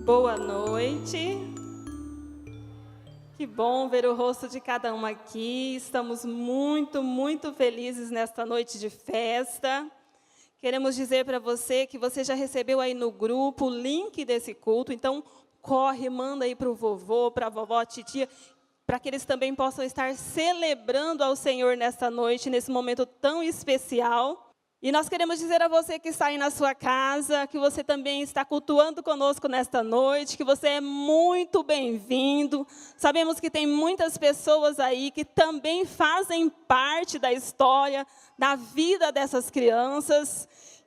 Boa noite. Que bom ver o rosto de cada um aqui. Estamos muito felizes nesta noite de festa. Queremos dizer para você que você já recebeu aí no grupo o link desse culto. Então, corre, manda aí para o vovô, para a vovó, a titia, para que eles também possam estar celebrando ao Senhor nesta noite, nesse momento tão especial. E nós queremos dizer a você que está aí na sua casa, que você também está cultuando conosco nesta noite, que você é muito bem-vindo. Sabemos que tem muitas pessoas aí que também fazem parte da história, da vida dessas crianças,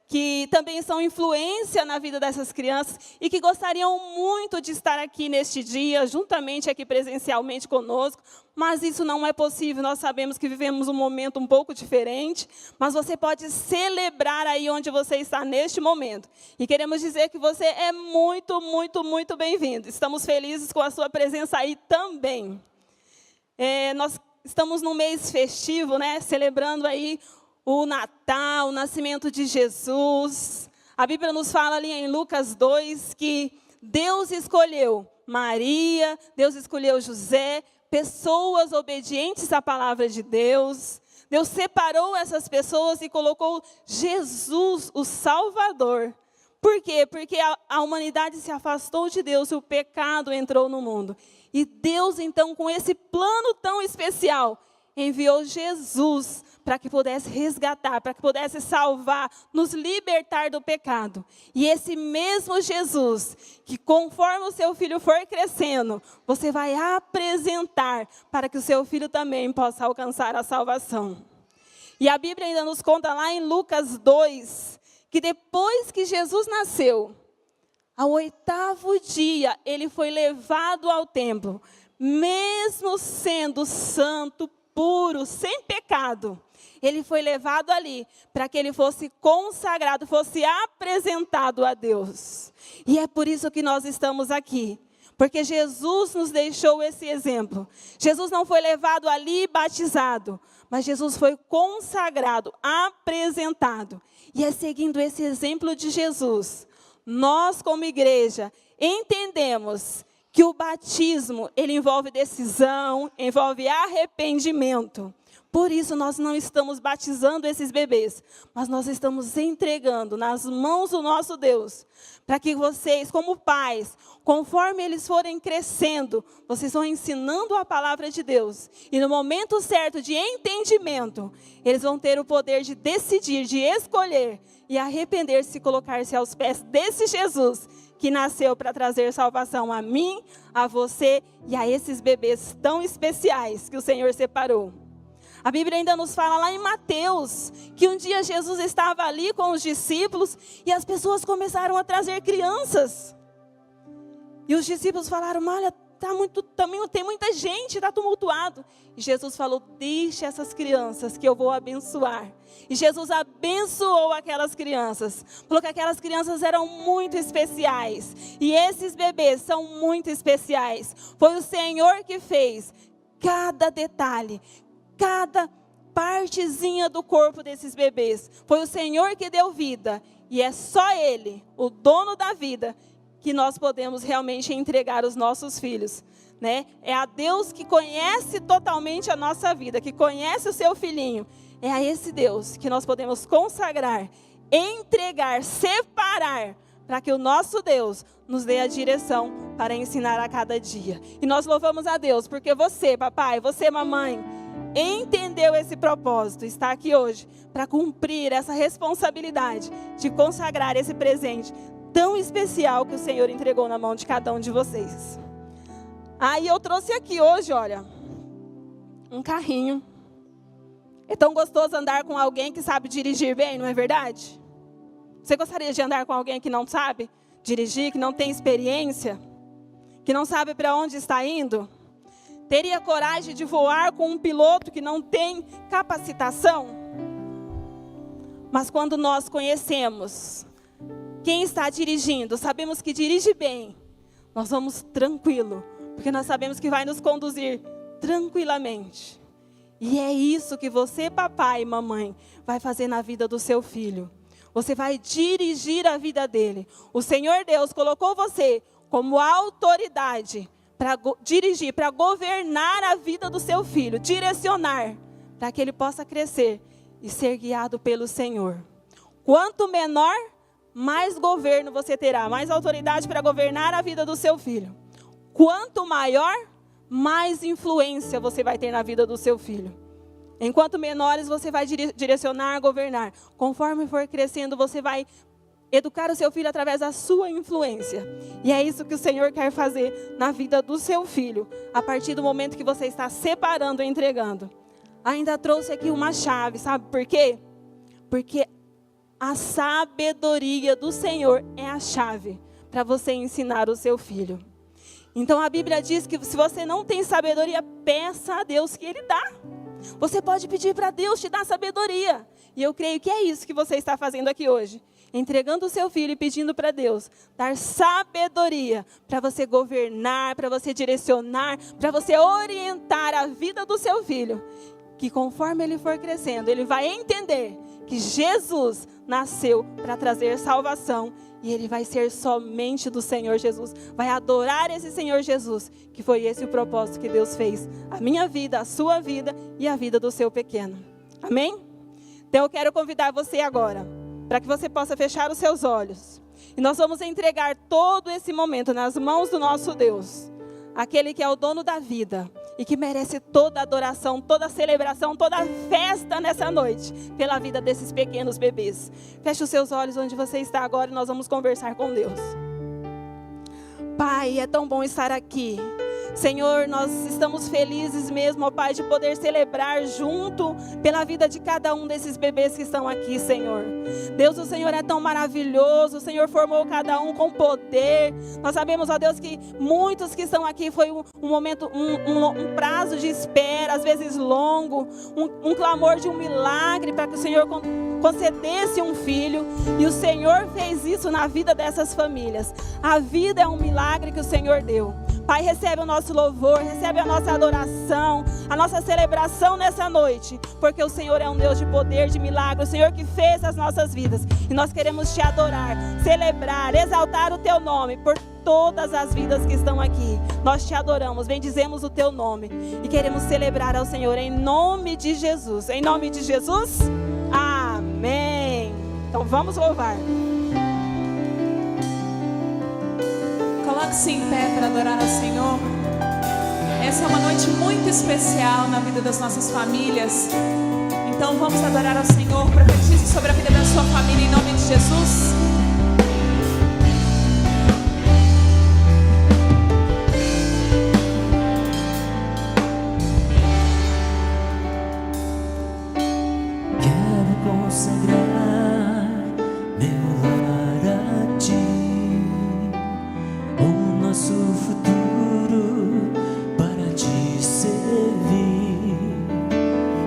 que também são influência na vida dessas crianças e que gostariam muito de estar aqui neste dia, juntamente aqui presencialmente conosco, mas isso não é possível. Nós sabemos que vivemos um momento um pouco diferente, mas você pode celebrar aí onde você está neste momento. E queremos dizer que você é muito bem-vindo. Estamos felizes com a sua presença aí também. Nós estamos num mês festivo, né? Celebrando aí o Natal, o nascimento de Jesus. A Bíblia nos fala ali em Lucas 2 que Deus escolheu Maria, Deus escolheu José, pessoas obedientes à palavra de Deus. Deus separou essas pessoas e colocou Jesus, o Salvador. Por quê? Porque a humanidade se afastou de Deus e o pecado entrou no mundo. E Deus, então, com esse plano tão especial, enviou Jesus para que pudesse resgatar, para que pudesse salvar, nos libertar do pecado. E esse mesmo Jesus, que conforme o seu filho for crescendo, você vai apresentar para que o seu filho também possa alcançar a salvação. E a Bíblia ainda nos conta lá em Lucas 2, que depois que Jesus nasceu, ao 8º dia, ele foi levado ao templo, mesmo sendo santo, puro, sem pecado. Ele foi levado ali para que ele fosse consagrado, fosse apresentado a Deus. E é por isso que nós estamos aqui. Porque Jesus nos deixou esse exemplo. Jesus não foi levado ali batizado, mas Jesus foi consagrado, apresentado. E é seguindo esse exemplo de Jesus, nós como igreja entendemos que o batismo, ele envolve decisão, envolve arrependimento. Por isso, nós não estamos batizando esses bebês, mas nós estamos entregando nas mãos do nosso Deus, para que vocês, como pais, conforme eles forem crescendo, vocês vão ensinando a palavra de Deus. E no momento certo de entendimento, eles vão ter o poder de decidir, de escolher e arrepender-se e colocar-se aos pés desse Jesus, que nasceu para trazer salvação a mim, a você e a esses bebês tão especiais que o Senhor separou. A Bíblia ainda nos fala lá em Mateus, que um dia Jesus estava ali com os discípulos e as pessoas começaram a trazer crianças. E os discípulos falaram, olha, tem muita gente, está tumultuado. E Jesus falou, deixe essas crianças que eu vou abençoar. E Jesus abençoou aquelas crianças, falou que aquelas crianças eram muito especiais. E esses bebês são muito especiais. Foi o Senhor que fez cada detalhe, cada partezinha do corpo desses bebês. Foi o Senhor que deu vida. E é só Ele, o dono da vida, que nós podemos realmente entregar os nossos filhos, né? É a Deus que conhece totalmente a nossa vida, que conhece o seu filhinho. É a esse Deus que nós podemos consagrar, entregar, separar, para que o nosso Deus nos dê a direção para ensinar a cada dia. E nós louvamos a Deus, porque você, papai, você, mamãe, entendeu esse propósito, está aqui hoje para cumprir essa responsabilidade de consagrar esse presente tão especial que o Senhor entregou na mão de cada um de vocês. Aí eu trouxe aqui hoje, olha, um carrinho. É tão gostoso andar com alguém que sabe dirigir bem, não é verdade? Você gostaria de andar com alguém que não sabe dirigir, que não tem experiência, que não sabe para onde está indo? Teria coragem de voar com um piloto que não tem capacitação? Mas quando nós conhecemos quem está dirigindo, sabemos que dirige bem, nós vamos tranquilo, porque nós sabemos que vai nos conduzir tranquilamente. E é isso que você, papai e mamãe, vai fazer na vida do seu filho. Você vai dirigir a vida dele. O Senhor Deus colocou você como autoridade para dirigir, para governar a vida do seu filho, direcionar, para que ele possa crescer e ser guiado pelo Senhor. Quanto menor, mais governo você terá, mais autoridade para governar a vida do seu filho. Quanto maior, mais influência você vai ter na vida do seu filho. Enquanto menores, você vai direcionar, governar. Conforme for crescendo, você vai educar o seu filho através da sua influência. E é isso que o Senhor quer fazer na vida do seu filho, a partir do momento que você está separando e entregando. Ainda trouxe aqui uma chave, sabe por quê? Porque a sabedoria do Senhor é a chave para você ensinar o seu filho. Então a Bíblia diz que se você não tem sabedoria, peça a Deus que Ele dá. Você pode pedir para Deus te dar sabedoria. E eu creio que é isso que você está fazendo aqui hoje. Entregando o seu filho e pedindo para Deus dar sabedoria para você governar, para você direcionar, para você orientar a vida do seu filho. Que conforme ele for crescendo, ele vai entender que Jesus nasceu para trazer salvação. E ele vai ser somente do Senhor Jesus. Vai adorar esse Senhor Jesus. Que foi esse o propósito que Deus fez. A minha vida, a sua vida e a vida do seu pequeno. Amém? Então eu quero convidar você agora, para que você possa fechar os seus olhos. E nós vamos entregar todo esse momento nas mãos do nosso Deus. Aquele que é o dono da vida. E que merece toda a adoração, toda a celebração, toda a festa nessa noite. Pela vida desses pequenos bebês. Feche os seus olhos onde você está agora e nós vamos conversar com Deus. Pai, é tão bom estar aqui. Senhor, nós estamos felizes mesmo, ó Pai, de poder celebrar junto pela vida de cada um desses bebês que estão aqui, Senhor. Deus, o Senhor é tão maravilhoso, o Senhor formou cada um com poder. Nós sabemos, ó Deus, que muitos que estão aqui foi um momento, um prazo de espera, às vezes longo, um clamor de um milagre para que o Senhor concedesse um filho. E o Senhor fez isso na vida dessas famílias. A vida é um milagre que o Senhor deu. Pai, recebe o nosso louvor, recebe a nossa adoração, a nossa celebração nessa noite, porque o Senhor é um Deus de poder, de milagre, o Senhor que fez as nossas vidas, e nós queremos te adorar, celebrar, exaltar o teu nome, por todas as vidas que estão aqui. Nós te adoramos, bendizemos o teu nome, e queremos celebrar ao Senhor em nome de Jesus. Em nome de Jesus, amém. Então vamos louvar. Coloque-se em pé para adorar ao Senhor. Essa é uma noite muito especial na vida das nossas famílias. Então vamos adorar ao Senhor. Profetize sobre a vida da sua família em nome de Jesus. Quero consagrar meu lar a ti, o nosso futuro para te servir,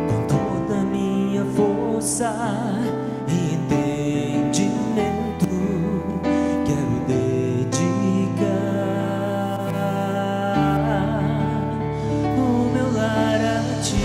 com toda a minha força e entendimento. Quero dedicar o meu lar a ti.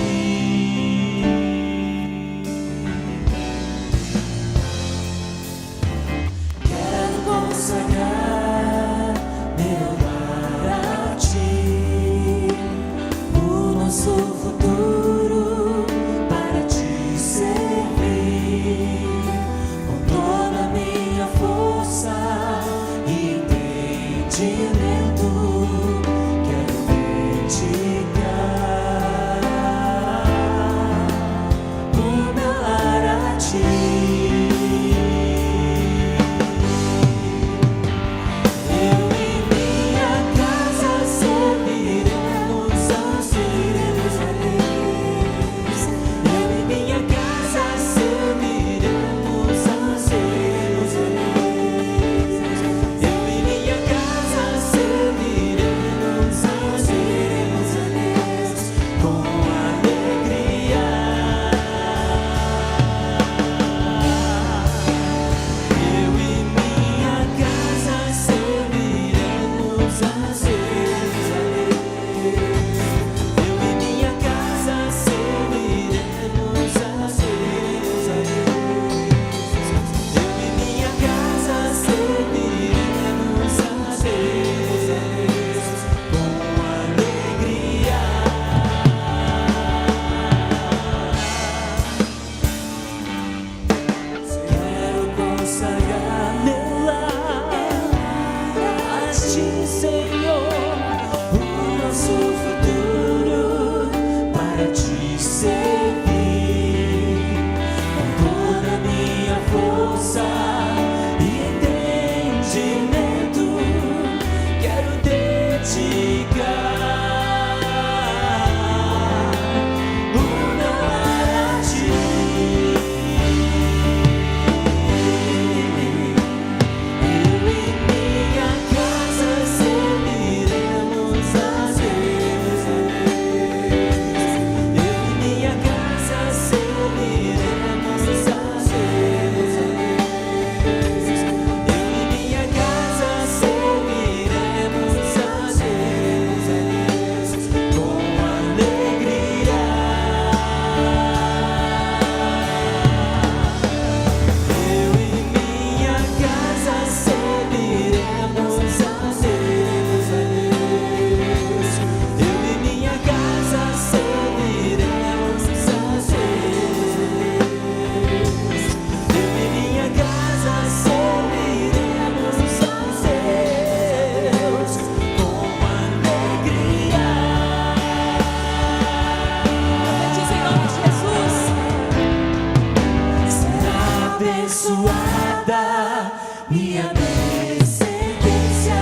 abençoada, minha descendência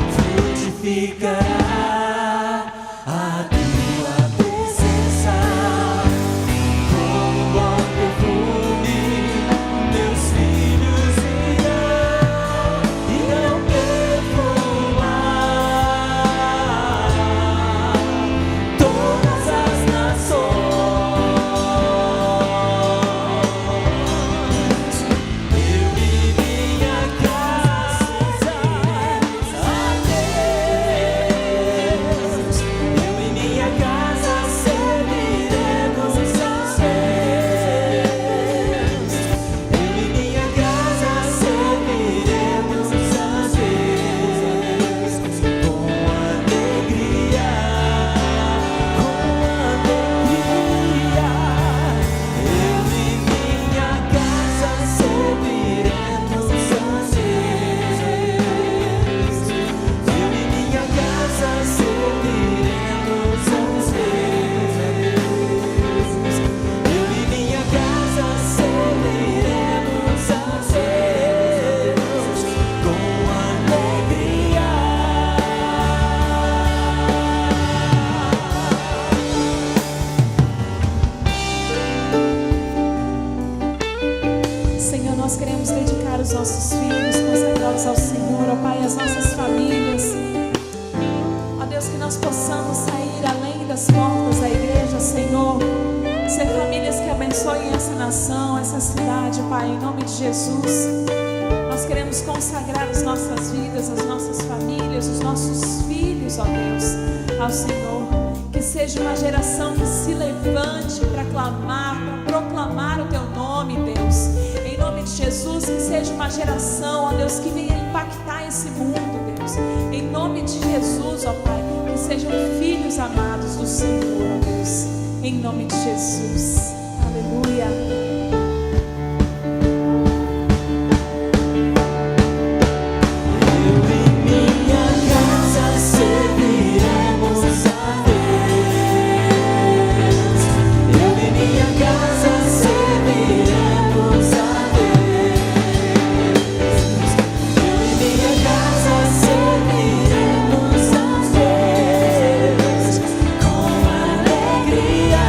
frutificará a tua presença. Como bom perfume, meus filhos irão perfumar todas as nações. Eu e minha casa a Deus. Eu e minha casa serviremos a Deus. Eu e minha casa serviremos a Deus com alegria, com alegria. Eu e minha casa serviremos a Deus. Eu e minha casa serviremos a Deus. Eu e minha casa serviremos a Deus com alegria. Senhor, nós queremos dedicar os nossos filhos, consagrá-los ao Senhor, ó Pai, as nossas famílias. Ó Deus, que nós possamos sair além das portas da igreja, Senhor. Ser famílias que abençoem essa nação, essa cidade, Pai, em nome de Jesus. Nós queremos consagrar as nossas vidas, as nossas famílias, os nossos filhos, ó Deus, ao Senhor. Que seja uma geração que se levante para clamar, para proclamar o Teu nome, Deus. Em nome de Jesus, que seja uma geração, ó Deus, que venha impactar esse mundo, Deus. Em nome de Jesus, ó Pai, que sejam filhos amados do Senhor, ó Deus. Em nome de Jesus. Aleluia. Eu e minha casa serviremos a Deus. Eu e minha casa serviremos a Deus. Eu e minha casa serviremos a Deus com alegria.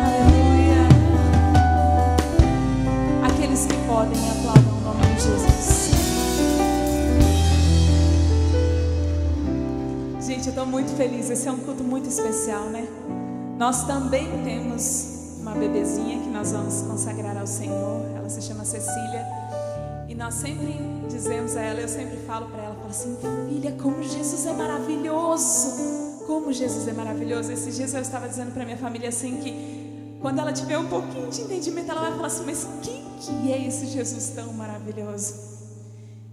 Aleluia. Aqueles que podem, aplaudam o nome de Jesus. Gente, eu estou muito feliz. Esse é um culto muito especial, né? Nós também temos uma bebezinha que nós vamos consagrar ao Senhor. Ela se chama Cecília. E nós sempre dizemos a ela, eu sempre falo para ela, falo assim: filha, como Jesus é maravilhoso. Como Jesus é maravilhoso. Esses dias eu estava dizendo para minha família assim que quando ela tiver um pouquinho de entendimento, ela vai falar assim: mas quem que é esse Jesus tão maravilhoso?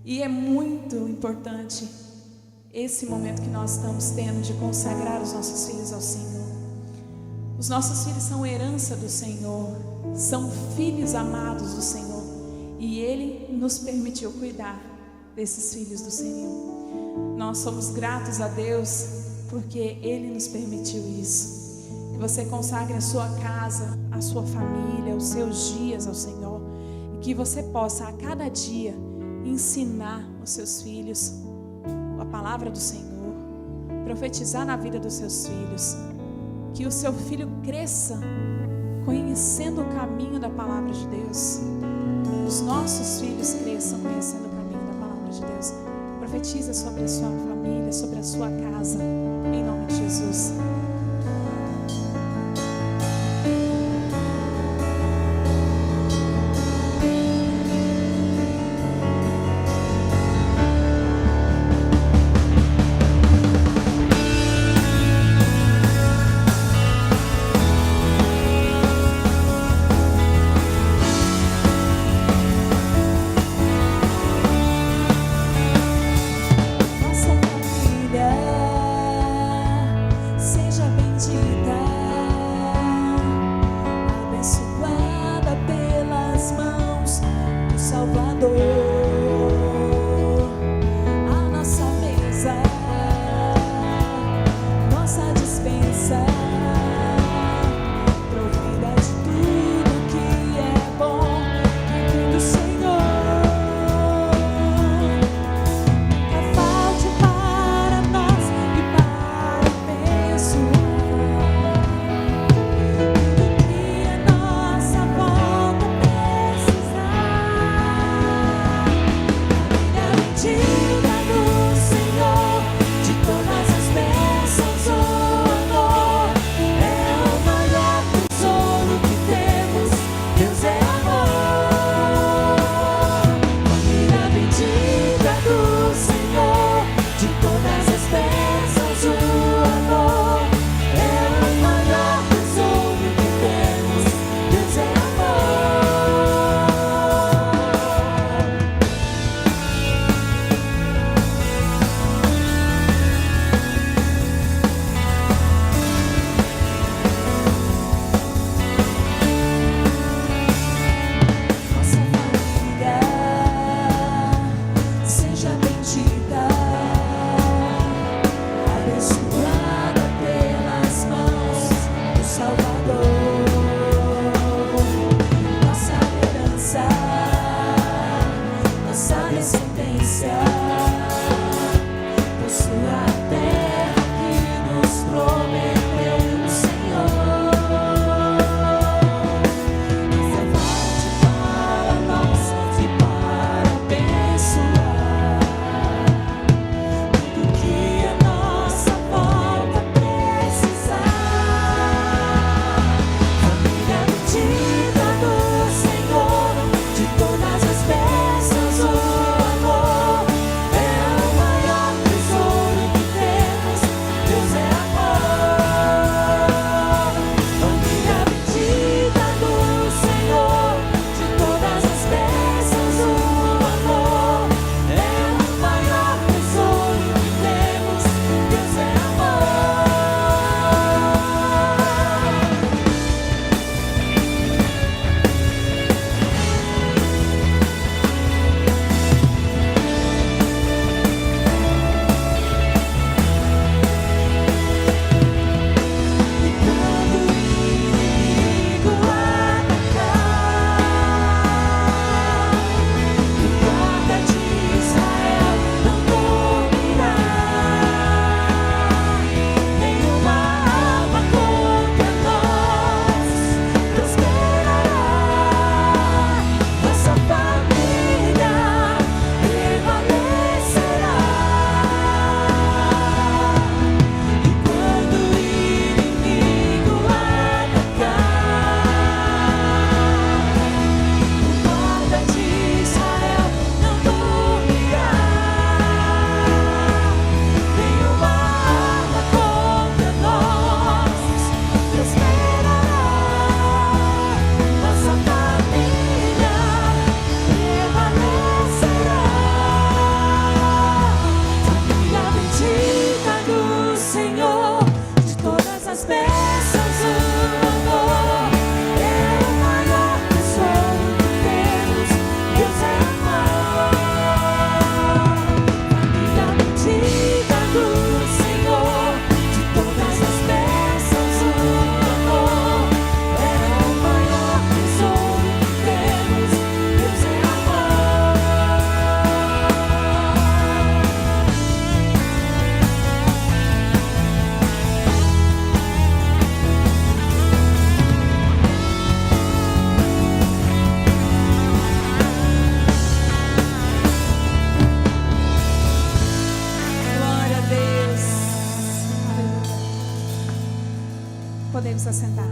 E é muito importante esse momento que nós estamos tendo de consagrar os nossos filhos ao Senhor. Os nossos filhos são herança do Senhor, são filhos amados do Senhor, e Ele nos permitiu cuidar desses filhos do Senhor. Nós somos gratos a Deus porque Ele nos permitiu isso. Que você consagre a sua casa, a sua família, os seus dias ao Senhor, e que você possa a cada dia ensinar os seus filhos a palavra do Senhor, profetizar na vida dos seus filhos, que o seu filho cresça conhecendo o caminho da palavra de Deus. Os nossos filhos cresçam conhecendo o caminho da palavra de Deus. Profetiza sobre a sua família, sobre a sua casa, em nome de Jesus. Nossa família seja podemos assentar.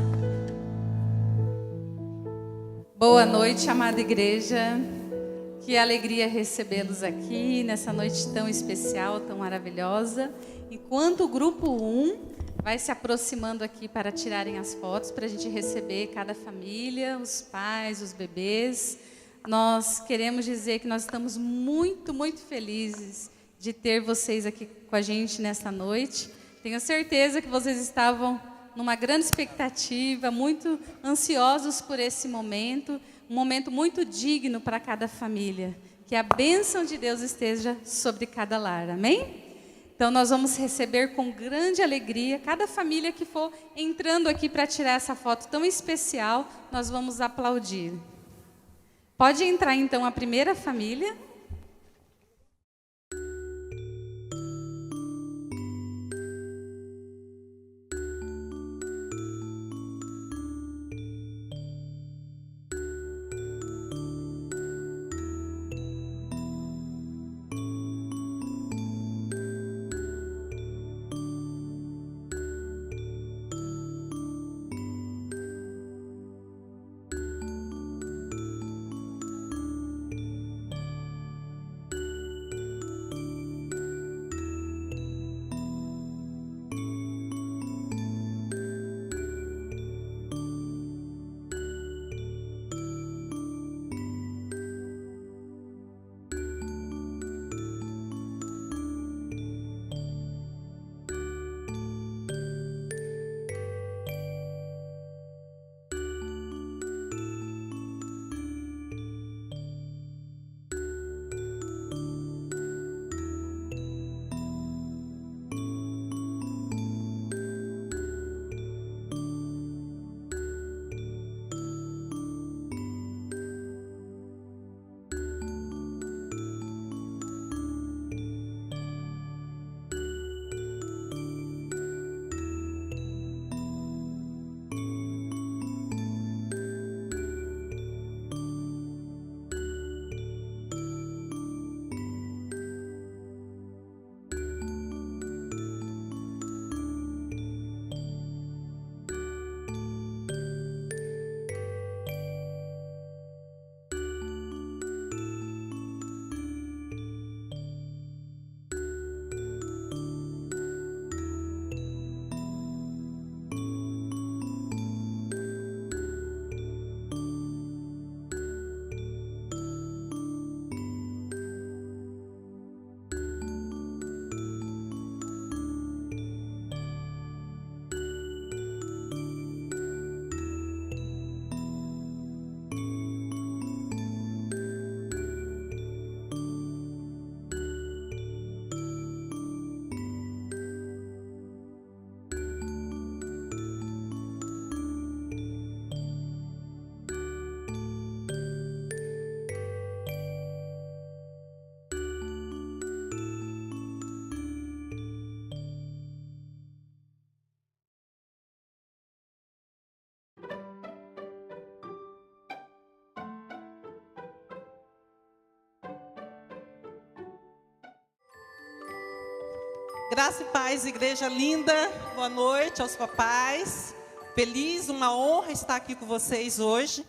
Boa noite, amada igreja. Que alegria recebê-los aqui nessa noite tão especial, tão maravilhosa. Enquanto o grupo 1 vai se aproximando aqui para tirarem as fotos, para a gente receber cada família, os pais, os bebês, nós queremos dizer que nós estamos muito, muito felizes de ter vocês aqui com a gente nesta noite. Tenho certeza que vocês estavam numa grande expectativa, muito ansiosos por esse momento, um momento muito digno para cada família. Que a bênção de Deus esteja sobre cada lar, amém? Então nós vamos receber com grande alegria cada família que for entrando aqui para tirar essa foto tão especial, nós vamos aplaudir. Pode entrar então a primeira família. Graça e paz, igreja linda, boa noite aos papais. Feliz, uma honra estar aqui com vocês hoje.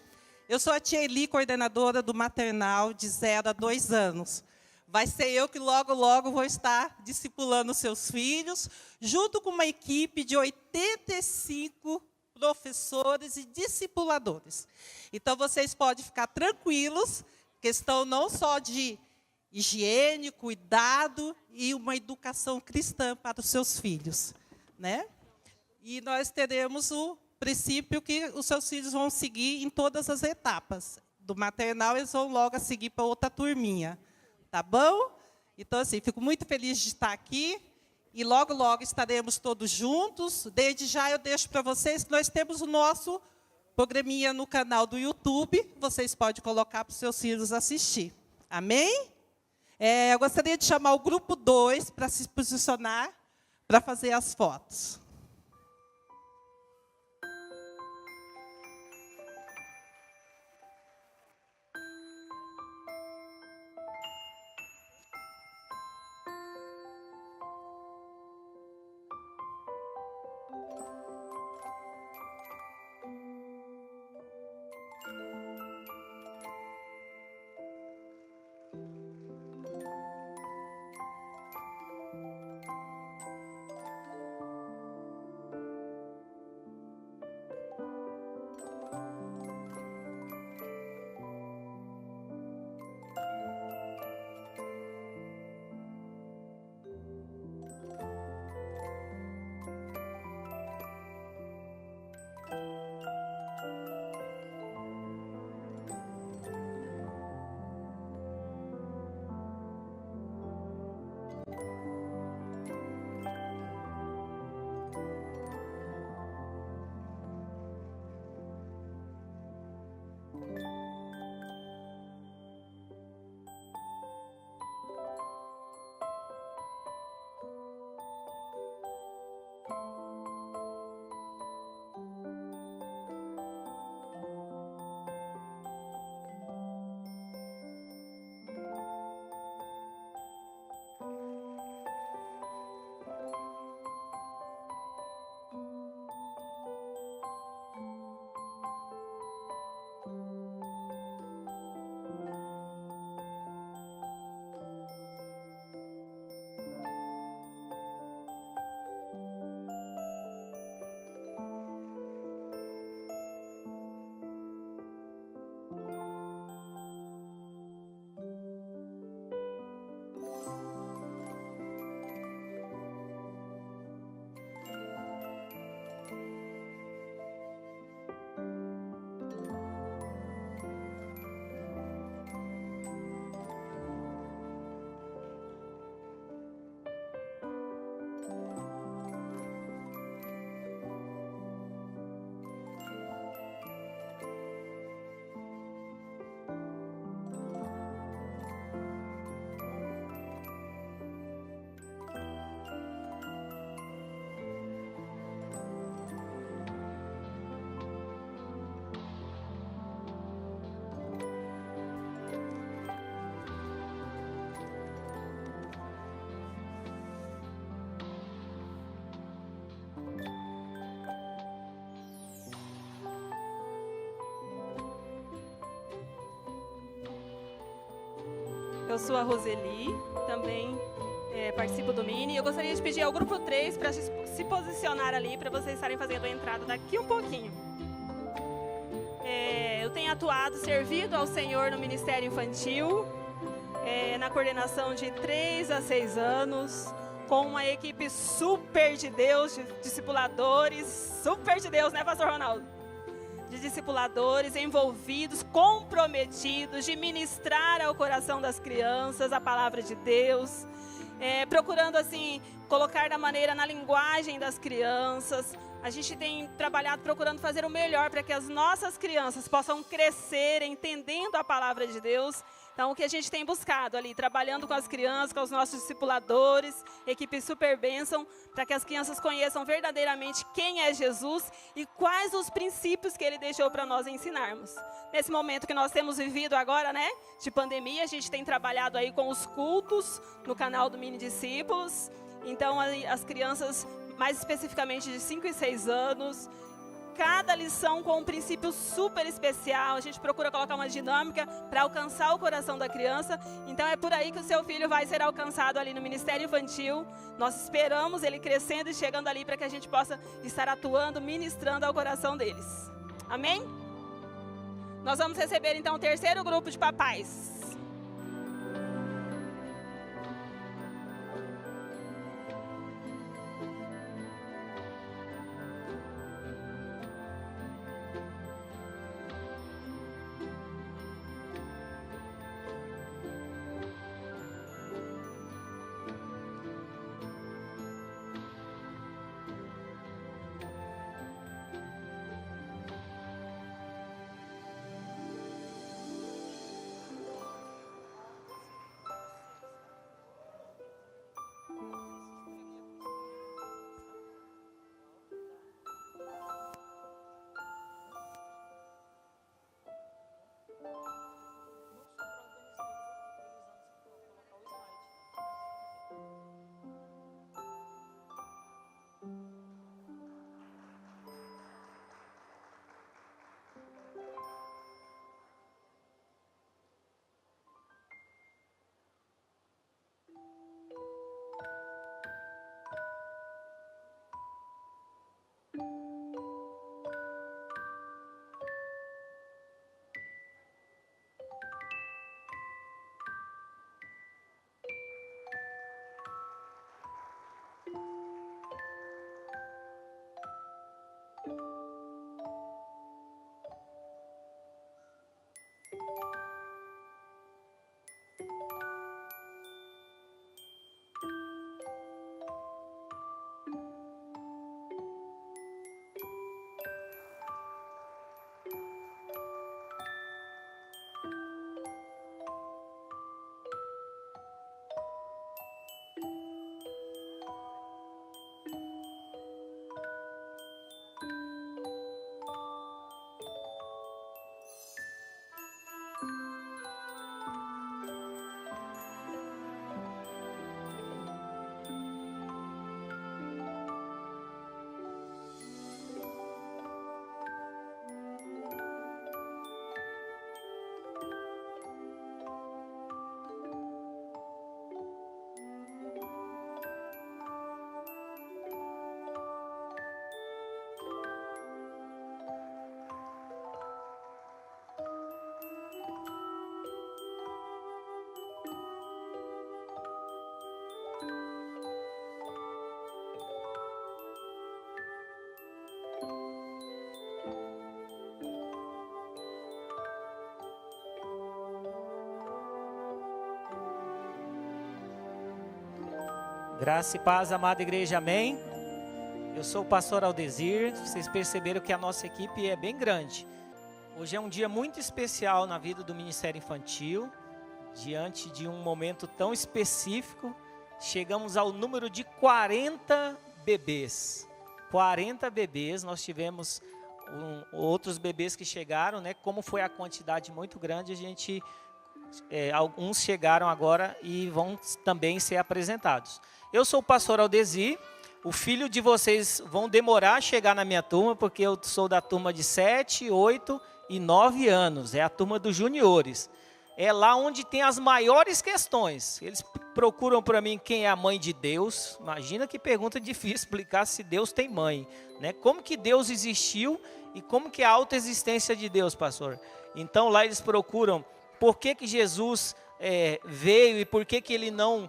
Eu sou a tia Eli, coordenadora do maternal de 0 a 2 anos. Vai ser eu que logo, logo vou estar discipulando seus filhos, junto com uma equipe de 85 professores e discipuladores. Então, vocês podem ficar tranquilos, questão não só de higiene, cuidado e uma educação cristã para os seus filhos, né? E nós teremos o princípio que os seus filhos vão seguir em todas as etapas. Do maternal, eles vão logo a seguir para outra turminha, tá bom? Então, assim, fico muito feliz de estar aqui e logo, logo estaremos todos juntos. Desde já eu deixo para vocês que nós temos o nosso programinha no canal do YouTube, vocês podem colocar para os seus filhos assistir. Amém? Eu gostaria de chamar o grupo 2 para se posicionar, para fazer as fotos. Eu sou a Roseli, também participo do Mini. Eu gostaria de pedir ao grupo 3 para se posicionar ali, para vocês estarem fazendo a entrada daqui um pouquinho. Eu tenho atuado, servido ao Senhor no Ministério Infantil, na coordenação de 3 a 6 anos, com uma equipe super de Deus, de discipuladores, super de Deus, né, Pastor Ronaldo? De discipuladores envolvidos, comprometidos, de ministrar ao coração das crianças a palavra de Deus, procurando, assim, colocar na linguagem das crianças. A gente tem trabalhado procurando fazer o melhor para que as nossas crianças possam crescer entendendo a palavra de Deus. Então, o que a gente tem buscado ali, trabalhando com as crianças, com os nossos discipuladores, equipe Super Bênção, para que as crianças conheçam verdadeiramente quem é Jesus e quais os princípios que Ele deixou para nós ensinarmos. Nesse momento que nós temos vivido agora, né, de pandemia, a gente tem trabalhado aí com os cultos no canal do Mini Discípulos. Então, as crianças, mais especificamente de 5 e 6 anos, cada lição com um princípio super especial. A gente procura colocar uma dinâmica para alcançar o coração da criança. Então é por aí que o seu filho vai ser alcançado ali no Ministério Infantil. Nós esperamos ele crescendo e chegando ali para que a gente possa estar atuando, ministrando ao coração deles. Amém? Nós vamos receber então o terceiro grupo de papais. Graça e paz, amada igreja, amém? Eu sou o pastor Aldezir. Vocês perceberam que a nossa equipe é bem grande. Hoje é um dia muito especial na vida do Ministério Infantil. Diante de um momento tão específico, chegamos ao número de 40 bebês. 40 bebês, nós tivemos outros bebês que chegaram, né? Como foi a quantidade muito grande, alguns chegaram agora e vão também ser apresentados. Eu sou o pastor Aldezir. O filho de vocês vão demorar a chegar na minha turma, porque eu sou da turma de 7, 8 e 9 anos. É a turma dos juniores. é lá onde tem as maiores questões. Eles procuram para mim quem é a mãe de Deus. Imagina que pergunta difícil explicar se Deus tem mãe, né? Como que Deus existiu e como que é a autoexistência de Deus, pastor? Então lá eles procuram por que Jesus veio e por que ele não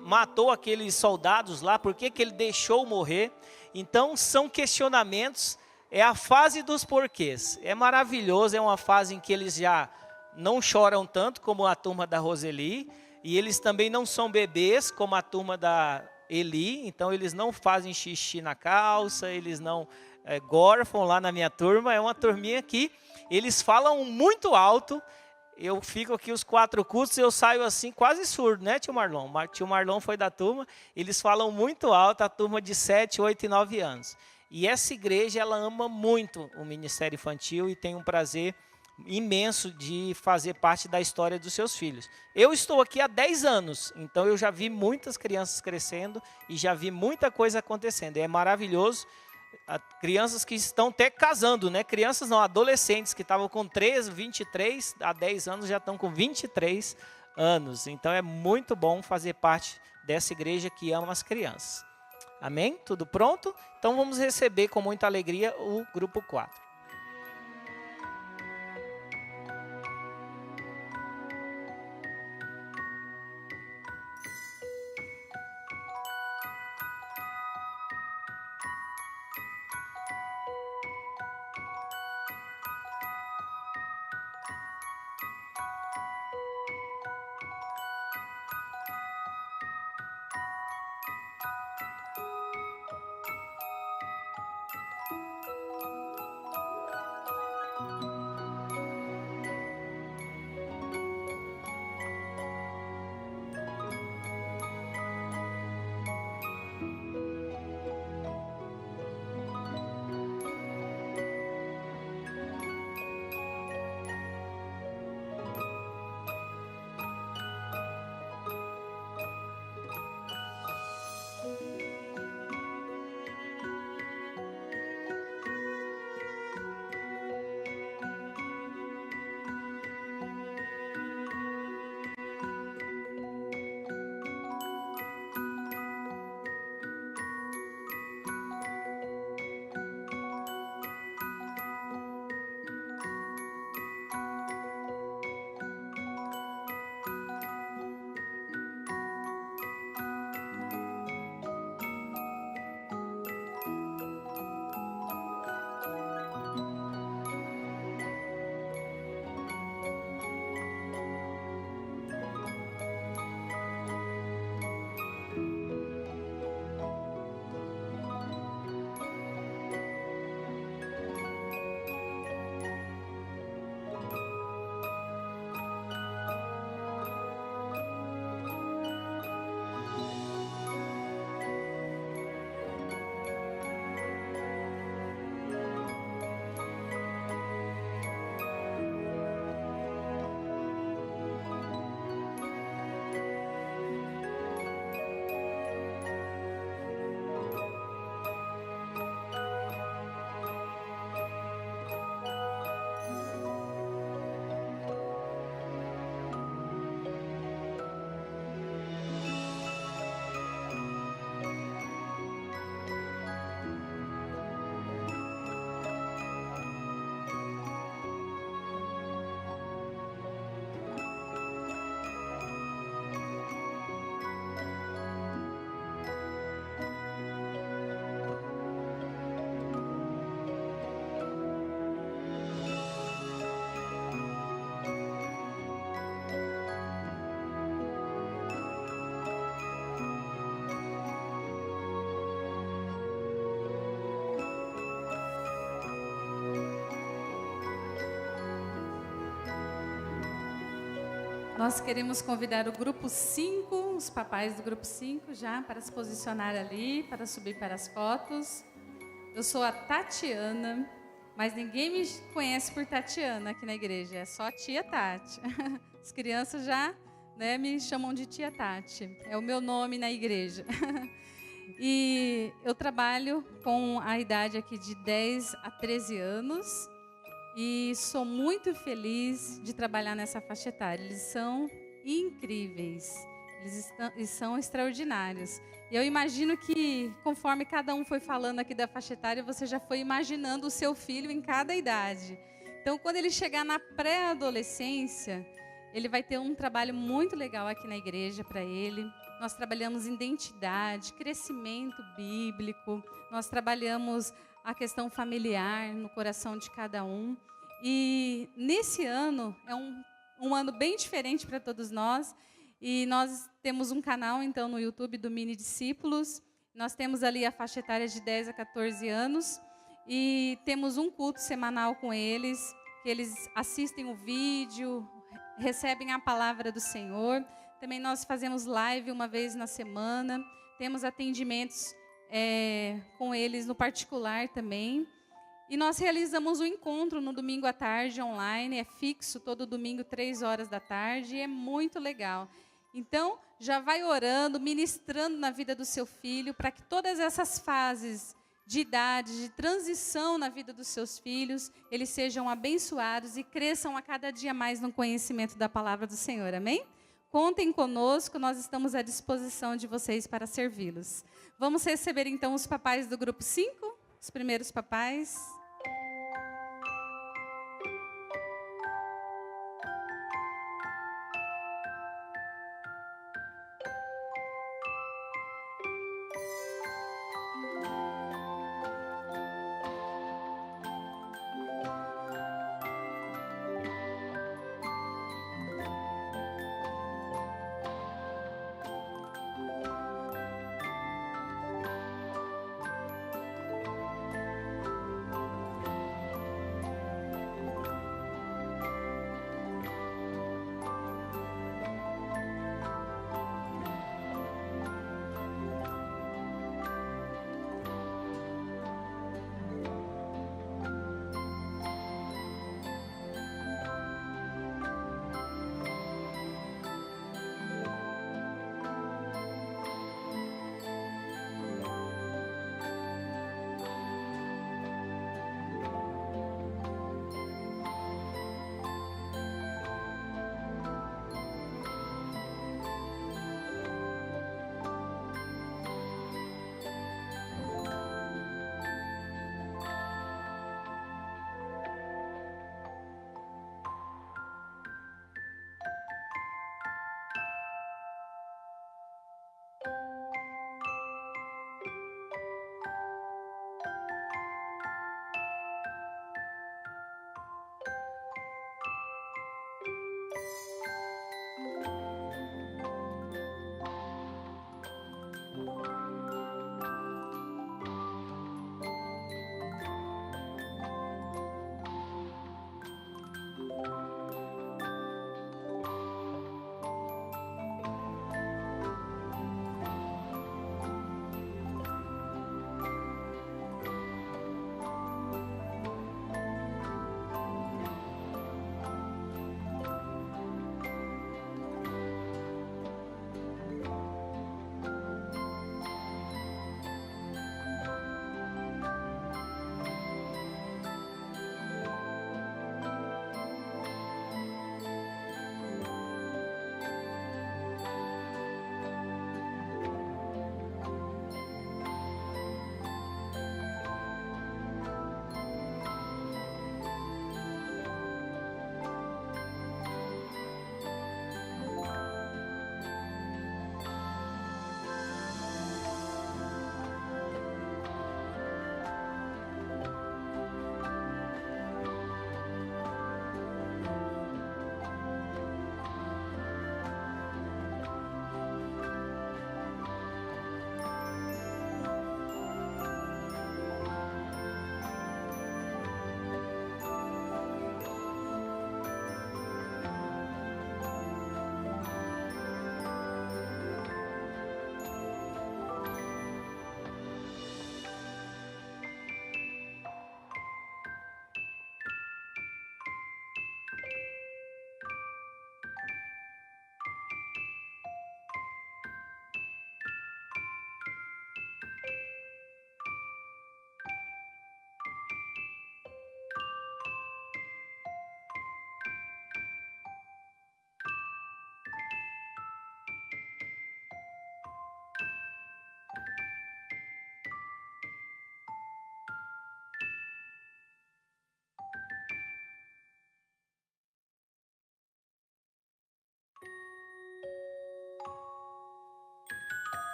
matou aqueles soldados lá, por que ele deixou morrer. Então são questionamentos, é a fase dos porquês. É maravilhoso, é uma fase em que eles já não choram tanto como a turma da Roseli, e eles também não são bebês como a turma da Eli, então eles não fazem xixi na calça, eles não gorfam lá na minha turma. É uma turminha que eles falam muito alto. Eu fico aqui os 4 cultos, eu saio assim quase surdo, né, tio Marlon? Tio Marlon foi da turma, eles falam muito alto, a turma de 7, 8 e 9 anos. E essa igreja, ela ama muito o Ministério Infantil e tem um prazer imenso de fazer parte da história dos seus filhos. Eu estou aqui há 10 anos, então eu já vi muitas crianças crescendo e já vi muita coisa acontecendo. É maravilhoso. Crianças que estão até casando, né? Crianças não, adolescentes que estavam com 13, 23, há 10 anos já estão com 23 anos. Então é muito bom fazer parte dessa igreja que ama as crianças. Amém? Tudo pronto? Então vamos receber com muita alegria o grupo 4. Nós queremos convidar o grupo 5, os papais do grupo 5 já, para se posicionar ali, para subir para as fotos. Eu sou a Tatiana, mas ninguém me conhece por Tatiana aqui na igreja, é só a tia Tati. As crianças já, né, me chamam de tia Tati, é o meu nome na igreja. E eu trabalho com a idade aqui de 10 a 13 anos. E sou muito feliz de trabalhar nessa faixa etária. Eles são incríveis, eles são extraordinários. E eu imagino que, conforme cada um foi falando aqui da faixa etária, você já foi imaginando o seu filho em cada idade. Então, quando ele chegar na pré-adolescência, ele vai ter um trabalho muito legal aqui na igreja para ele. Nós trabalhamos identidade, crescimento bíblico, nós trabalhamos a questão familiar no coração de cada um. E nesse ano, é um ano bem diferente para todos nós. E nós temos um canal, então, no YouTube do Mini Discípulos. Nós temos ali a faixa etária de 10 a 14 anos. E temos um culto semanal com eles, que eles assistem o vídeo, recebem a palavra do Senhor. Também nós fazemos live uma vez na semana. Temos atendimentos com eles no particular também. E nós realizamos um encontro no domingo à tarde online. É fixo, todo domingo, 3 horas da tarde. E é muito legal. Então, já vai orando, ministrando na vida do seu filho, para que todas essas fases de idade, de transição na vida dos seus filhos, eles sejam abençoados e cresçam a cada dia mais no conhecimento da palavra do Senhor. Amém? Contem conosco, nós estamos à disposição de vocês para servi-los. Vamos receber então os papais do grupo 5, os primeiros papais.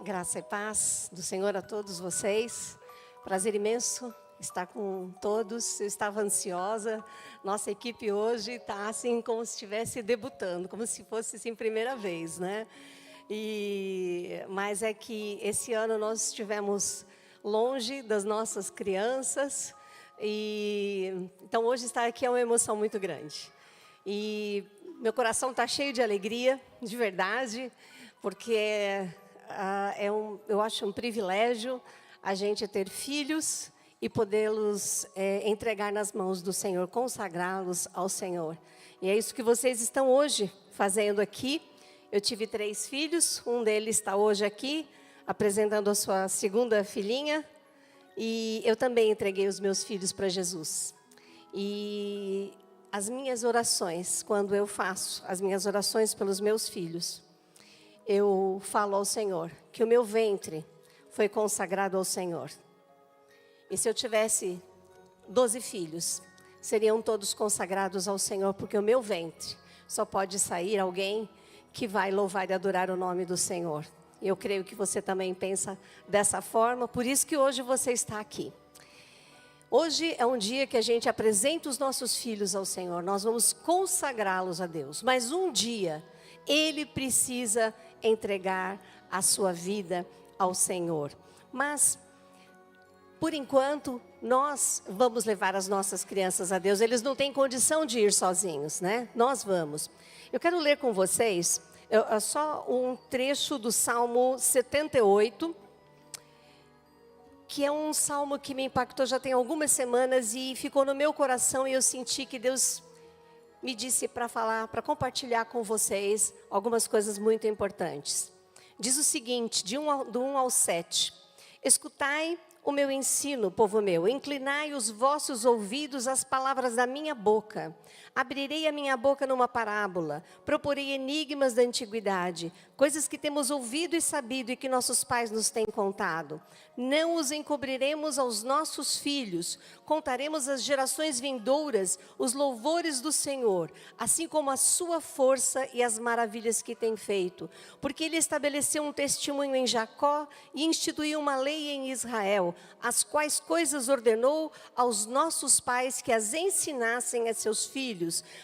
Graça e paz do Senhor a todos vocês. Prazer imenso estar com todos. Eu estava ansiosa. Nossa equipe hoje está assim como se estivesse debutando, como se fosse assim, primeira vez, né? Mas é que esse ano nós estivemos longe das nossas crianças. Então hoje estar aqui é uma emoção muito grande. E meu coração está cheio de alegria, de verdade, porque eu acho um privilégio a gente ter filhos e podê-los entregar nas mãos do Senhor, consagrá-los ao Senhor. E é isso que vocês estão hoje fazendo aqui. Eu tive 3 filhos, um deles está hoje aqui, apresentando a sua segunda filhinha. E eu também entreguei os meus filhos para Jesus. E as minhas orações, quando eu faço as minhas orações pelos meus filhos, eu falo ao Senhor que o meu ventre foi consagrado ao Senhor. E se eu tivesse 12 filhos, seriam todos consagrados ao Senhor, porque o meu ventre só pode sair alguém que vai louvar e adorar o nome do Senhor. Eu creio que você também pensa dessa forma, por isso que hoje você está aqui. Hoje é um dia que a gente apresenta os nossos filhos ao Senhor, nós vamos consagrá-los a Deus. Mas um dia, ele precisa entregar a sua vida ao Senhor. Mas, por enquanto, nós vamos levar as nossas crianças a Deus. Eles não têm condição de ir sozinhos, né? Nós vamos. Eu quero ler com vocês só um trecho do Salmo 78, que é um salmo que me impactou já tem algumas semanas e ficou no meu coração, e eu senti que Deus me disse para falar, para compartilhar com vocês algumas coisas muito importantes. Diz o seguinte, do 1 ao 7. Escutai o meu ensino, povo meu, inclinai os vossos ouvidos às palavras da minha boca. Abrirei a minha boca numa parábola, proporei enigmas da antiguidade, coisas que temos ouvido e sabido e que nossos pais nos têm contado. Não os encobriremos aos nossos filhos, contaremos às gerações vindouras os louvores do Senhor, assim como a sua força e as maravilhas que tem feito. Porque ele estabeleceu um testemunho em Jacó e instituiu uma lei em Israel, as quais coisas ordenou aos nossos pais que as ensinassem a seus filhos,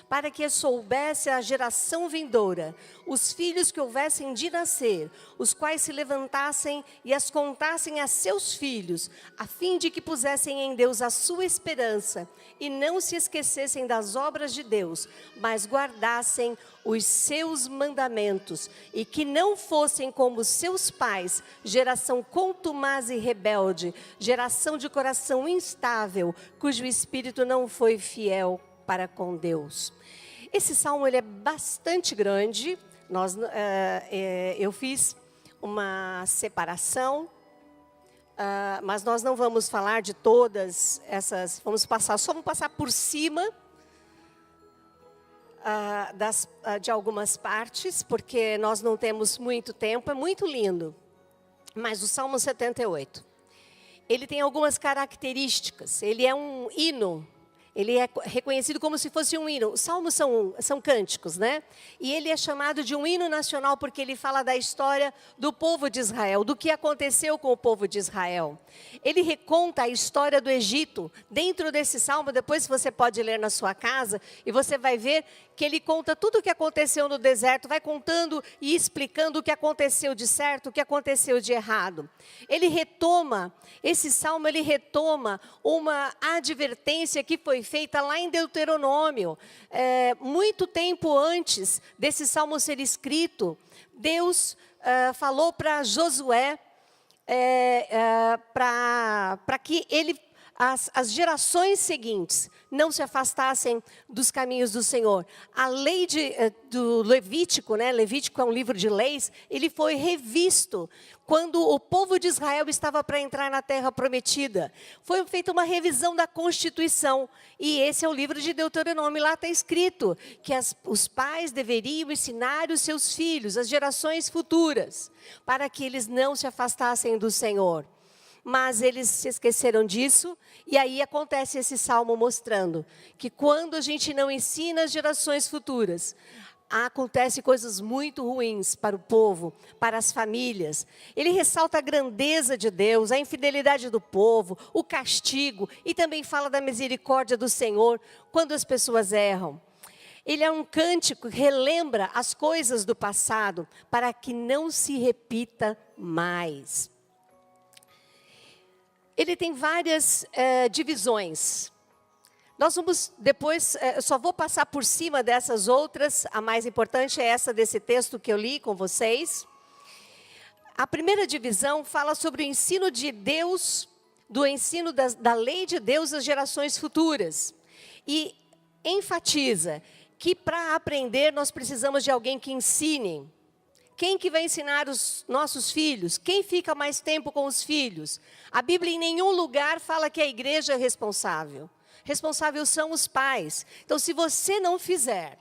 para que soubesse a geração vindoura, os filhos que houvessem de nascer, os quais se levantassem e as contassem a seus filhos, a fim de que pusessem em Deus a sua esperança e não se esquecessem das obras de Deus, mas guardassem os seus mandamentos, e que não fossem como seus pais, geração contumaz e rebelde, geração de coração instável, cujo espírito não foi fiel para com Deus. Esse salmo ele é bastante grande. Eu fiz uma separação, mas nós não vamos falar de todas essas, vamos passar por cima de algumas partes, porque nós não temos muito tempo. É muito lindo, mas o Salmo 78, ele tem algumas características. Ele é um hino. Ele é reconhecido como se fosse um hino. Os salmos são cânticos, né? E ele é chamado de um hino nacional porque ele fala da história do povo de Israel, do que aconteceu com o povo de Israel. Ele reconta a história do Egito. Dentro desse salmo, depois você pode ler na sua casa, e você vai ver que ele conta tudo o que aconteceu no deserto, vai contando e explicando o que aconteceu de certo, o que aconteceu de errado. Esse salmo ele retoma uma advertência que foi feita lá em Deuteronômio. Muito tempo antes desse salmo ser escrito, Deus falou para Josué para que as gerações seguintes não se afastassem dos caminhos do Senhor. A lei do Levítico, né? Levítico é um livro de leis, ele foi revisto quando o povo de Israel estava para entrar na terra prometida. Foi feita uma revisão da Constituição, e esse é o livro de Deuteronômio. Lá está escrito que os pais deveriam ensinar os seus filhos, as gerações futuras, para que eles não se afastassem do Senhor. Mas eles se esqueceram disso, e aí acontece esse salmo mostrando que quando a gente não ensina as gerações futuras acontecem coisas muito ruins para o povo, para as famílias. Ele ressalta a grandeza de Deus, a infidelidade do povo, o castigo, e também fala da misericórdia do Senhor quando as pessoas erram. Ele é um cântico que relembra as coisas do passado para que não se repita mais. Ele tem várias divisões. Nós vamos depois, eu só vou passar por cima dessas outras, a mais importante é essa desse texto que eu li com vocês. A primeira divisão fala sobre o ensino de Deus, do ensino da lei de Deus às gerações futuras. E enfatiza que para aprender nós precisamos de alguém que ensine. Quem que vai ensinar os nossos filhos? Quem fica mais tempo com os filhos? A Bíblia em nenhum lugar fala que a igreja é responsável. Responsáveis são os pais. Então, se você não fizer,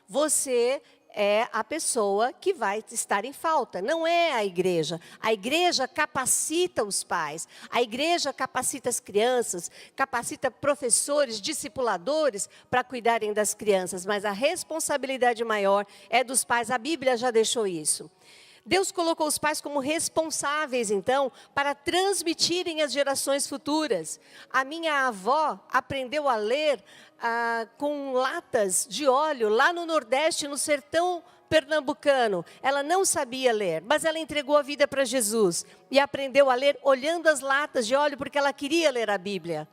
você é a pessoa que vai estar em falta. Não é a igreja. A igreja capacita os pais. A igreja capacita as crianças, capacita professores, discipuladores para cuidarem das crianças. Mas a responsabilidade maior é dos pais. A Bíblia já deixou isso. Deus colocou os pais como responsáveis, então, para transmitirem às gerações futuras. A minha avó aprendeu a ler com latas de óleo, lá no Nordeste, no sertão pernambucano. Ela não sabia ler, mas ela entregou a vida para Jesus. E aprendeu a ler olhando as latas de óleo, porque ela queria ler a Bíblia.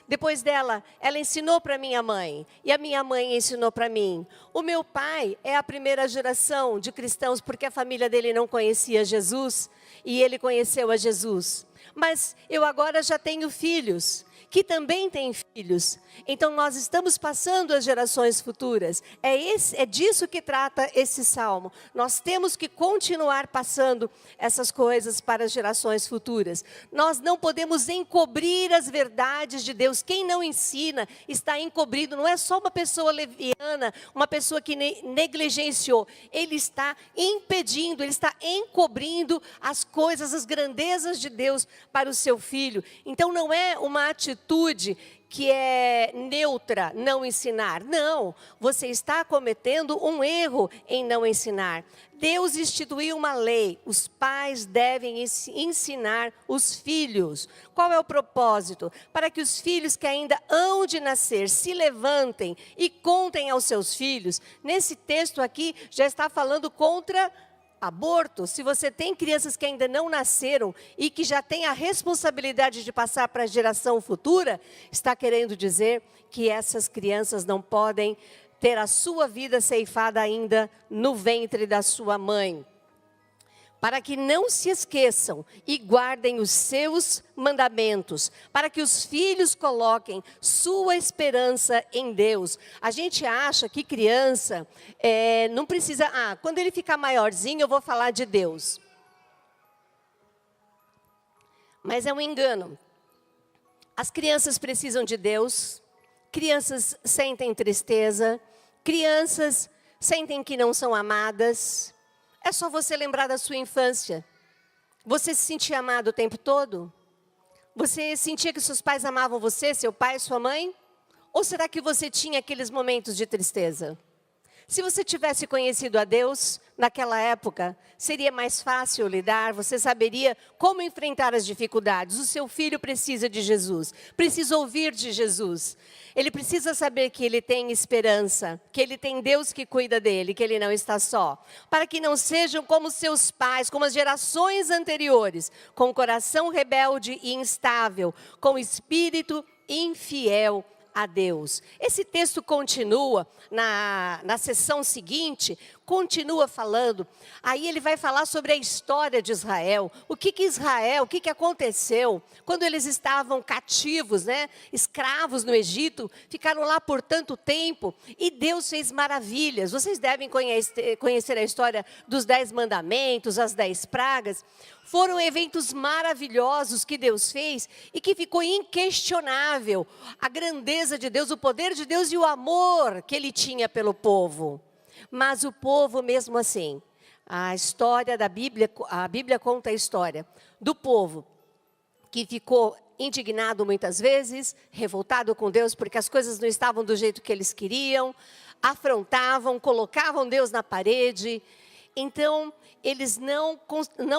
Depois dela, ela ensinou para minha mãe, e a minha mãe ensinou para mim. O meu pai é a primeira geração de cristãos, porque a família dele não conhecia Jesus, e ele conheceu a Jesus. Mas eu agora já tenho filhos, que também têm filhos. Então nós estamos passando às gerações futuras. É disso que trata esse salmo. Nós temos que continuar passando essas coisas para as gerações futuras. Nós não podemos encobrir as verdades de Deus. Quem não ensina está encobrido. Não é só uma pessoa leviana, uma pessoa que negligenciou. Ele está impedindo, ele está encobrindo as coisas, as grandezas de Deus para o seu filho. Então não é uma atitude que é neutra, não ensinar. Não, você está cometendo um erro em não ensinar. Deus instituiu uma lei, os pais devem ensinar os filhos. Qual é o propósito? Para que os filhos que ainda hão de nascer se levantem e contem aos seus filhos. Nesse texto aqui já está falando contra aborto. Se você tem crianças que ainda não nasceram e que já têm a responsabilidade de passar para a geração futura, está querendo dizer que essas crianças não podem ter a sua vida ceifada ainda no ventre da sua mãe. Para que não se esqueçam e guardem os seus mandamentos, para que os filhos coloquem sua esperança em Deus. A gente acha que criança não precisa... quando ele ficar maiorzinho eu vou falar de Deus. Mas é um engano. As crianças precisam de Deus, crianças sentem tristeza, crianças sentem que não são amadas. É só você lembrar da sua infância. Você se sentia amado o tempo todo? Você sentia que seus pais amavam você, seu pai, sua mãe? Ou será que você tinha aqueles momentos de tristeza? Se você tivesse conhecido a Deus naquela época, seria mais fácil lidar, você saberia como enfrentar as dificuldades. O seu filho precisa de Jesus, precisa ouvir de Jesus. Ele precisa saber que ele tem esperança, que ele tem Deus que cuida dele, que ele não está só. Para que não sejam como seus pais, como as gerações anteriores, com o coração rebelde e instável, com o espírito infiel a Deus. Esse texto continua na sessão seguinte, continua falando, aí ele vai falar sobre a história de Israel, o que aconteceu quando eles estavam cativos, escravos no Egito, ficaram lá por tanto tempo, e Deus fez maravilhas. Vocês devem conhecer a história dos 10 mandamentos, as 10 pragas, foram eventos maravilhosos que Deus fez, e que ficou inquestionável a grandeza de Deus, o poder de Deus e o amor que Ele tinha pelo povo. Mas o povo, mesmo assim, a história da Bíblia, a Bíblia conta a história do povo que ficou indignado muitas vezes, revoltado com Deus porque as coisas não estavam do jeito que eles queriam, afrontavam, colocavam Deus na parede. Então, eles não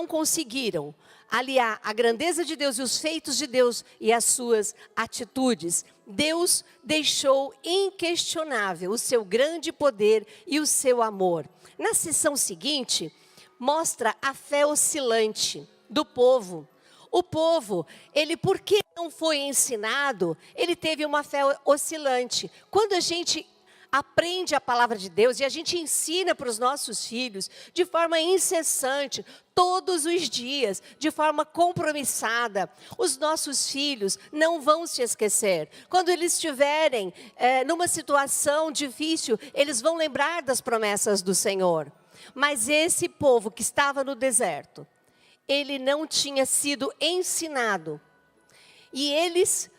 conseguiram aliar a grandeza de Deus e os feitos de Deus e as suas atitudes. Deus deixou inquestionável o seu grande poder e o seu amor. Na sessão seguinte, mostra a fé oscilante do povo. O povo, ele por que não foi ensinado, ele teve uma fé oscilante. Quando a gente aprende a palavra de Deus e a gente ensina para os nossos filhos de forma incessante, todos os dias, de forma compromissada, os nossos filhos não vão se esquecer. Quando eles estiverem numa situação difícil, eles vão lembrar das promessas do Senhor. Mas esse povo que estava no deserto, ele não tinha sido ensinado. E eles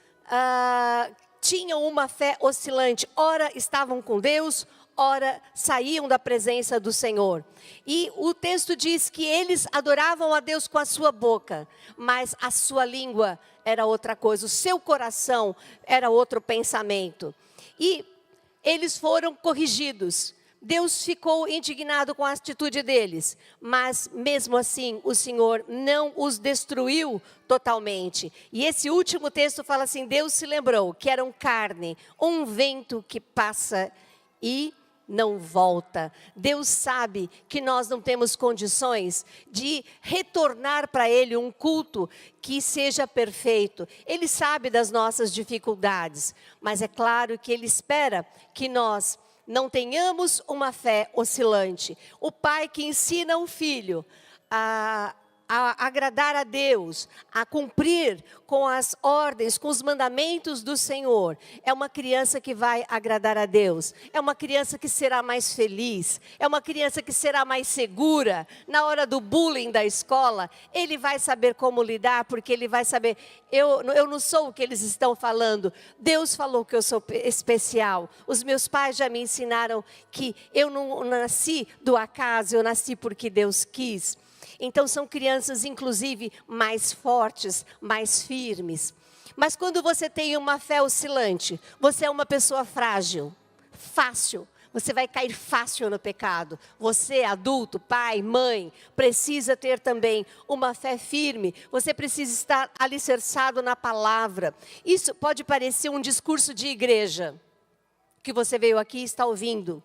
tinham uma fé oscilante. Ora estavam com Deus, ora saíam da presença do Senhor. E o texto diz que eles adoravam a Deus com a sua boca, mas a sua língua era outra coisa, o seu coração era outro pensamento. E eles foram corrigidos. Deus ficou indignado com a atitude deles, mas mesmo assim o Senhor não os destruiu totalmente. E esse último texto fala assim, Deus se lembrou que eram carne, um vento que passa e não volta. Deus sabe que nós não temos condições de retornar para Ele um culto que seja perfeito. Ele sabe das nossas dificuldades, mas é claro que Ele espera que nós não tenhamos uma fé oscilante. O pai que ensina o filho a agradar a Deus, a cumprir com as ordens, com os mandamentos do Senhor, é uma criança que vai agradar a Deus, é uma criança que será mais feliz, é uma criança que será mais segura. Na hora do bullying da escola, ele vai saber como lidar, porque ele vai saber, eu não sou o que eles estão falando, Deus falou que eu sou especial, os meus pais já me ensinaram que eu não nasci do acaso, eu nasci porque Deus quis. Então são crianças inclusive mais fortes, mais firmes. Mas quando você tem uma fé oscilante, você é uma pessoa frágil, fácil. Você vai cair fácil no pecado. Você, adulto, pai, mãe, precisa ter também uma fé firme. Você precisa estar alicerçado na palavra. Isso pode parecer um discurso de igreja, que você veio aqui e está ouvindo,